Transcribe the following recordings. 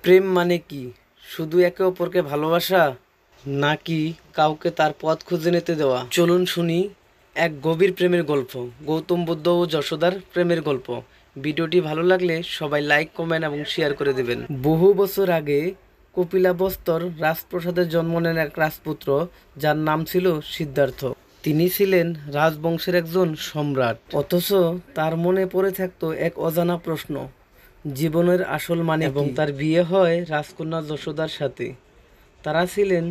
প্রেম মানে কি? শুধু একে অপরকে ভালোবাসা, নাকি কাউকে তার পথ খুঁজে নিতে দেওয়া? চলুন শুনি এক গভীর প্রেমের গল্প, গৌতম বুদ্ধ ও যশোদার প্রেমের গল্প। ভিডিওটি ভালো লাগলে সবাই লাইক, কমেন্ট এবং শেয়ার করে দেবেন। বহু বছর আগে কপিলাবস্তর রাজপ্রাসাদে জন্ম নেন এক রাজপুত্র, যার নাম ছিল সিদ্ধার্থ। তিনি ছিলেন রাজবংশের একজন সম্রাট, অথচ তার মনে পড়ে থাকতো এক অজানা প্রশ্ন, জীবনের আসল মানে এবং তার বিয়ে হয় রাজকন্যা যশোদার সাথে। তারা ছিলেন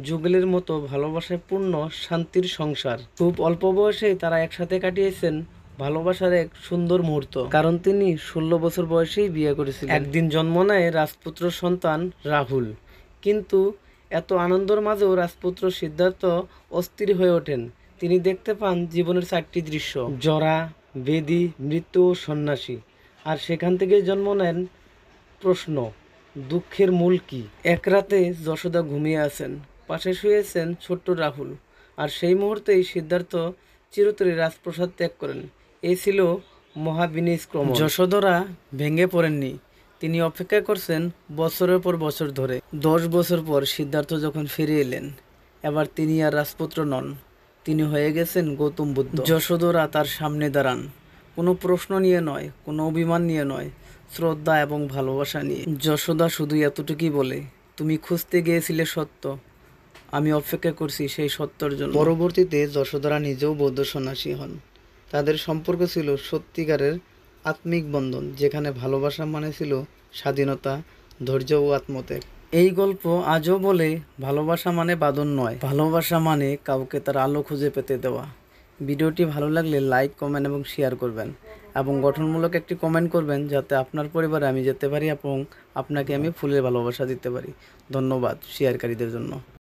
যুগলের মতো ভালোবাসায় পূর্ণ শান্তির সংসার। খুব অল্প বয়সেই তারা একসাথে কাটিয়েছেন ভালোবাসার এক সুন্দর মুহূর্ত, কারণ তিনি 16 বছর বয়সেই বিয়ে করেছিলেন। একদিন জন্ম নেয় রাজপুত্র সন্তান রাহুল, কিন্তু এত আনন্দের মাঝেও রাজপুত্র সিদ্ধার্থ অস্থির হয়ে ওঠেন। তিনি দেখতে পান জীবনের 4টি দৃশ্য: জরা, বেদি, মৃত্যু ও সন্ন্যাসী। আর সেখান থেকে জন্ম নেন প্রশ্ন, দুঃখের মূল কি? এক রাতে যশোদা ঘুমিয়ে আছেন, পাশে শুয়েছেন ছোট্ট রাহুল। আর সেই মুহূর্তেই সিদ্ধার্থ চিরতরে রাজপ্রাসাদ ত্যাগ করেন। এই ছিল মহাবিনিষ্ক্রমণ। যশোদরা ভেঙে পড়েননি, তিনি অপেক্ষা করছেন বছরের পর বছর ধরে। 10 বছর পর সিদ্ধার্থ যখন ফিরে এলেন, এবার তিনি আর রাজপুত্র নন, তিনি হয়ে গেছেন গৌতম বুদ্ধ। যশোদরা তার সামনে দাঁড়ান, কোনো প্রশ্ন নিয়ে নয়, কোনো অভিমান নিয়ে নয়, শ্রদ্ধা এবং ভালোবাসা নিয়ে। যশোদা শুধু এতটুকুই বলে, তুমি খুঁজতে গিয়েছিলে সত্য, আমি অপেক্ষা করছি সেই সত্যর জন্য। পরবর্তীতে যশোদরা নিজেও বৌদ্ধ সন্ন্যাসী হন। তাদের সম্পর্ক ছিল সত্যিকারের আত্মিক বন্ধন, যেখানে ভালোবাসা মানে ছিল স্বাধীনতা, ধৈর্য ও আত্মত্যাগ। এই গল্প আজও বলে, ভালোবাসা মানে বাঁধন নয়, ভালোবাসা মানে কাউকে তার আলো খুঁজে পেতে দেওয়া। ভিডিওটি ভালো লাগলে লাইক, কমেন্ট এবং শেয়ার করবেন, এবং গঠনমূলক একটি কমেন্ট করবেন, যাতে আপনার পরিবারে আমি যেতে পারি এবং আপনাকে আমি ফুলের ভালোবাসা দিতে পারি। ধন্যবাদ শেয়ারকারীদের জন্য।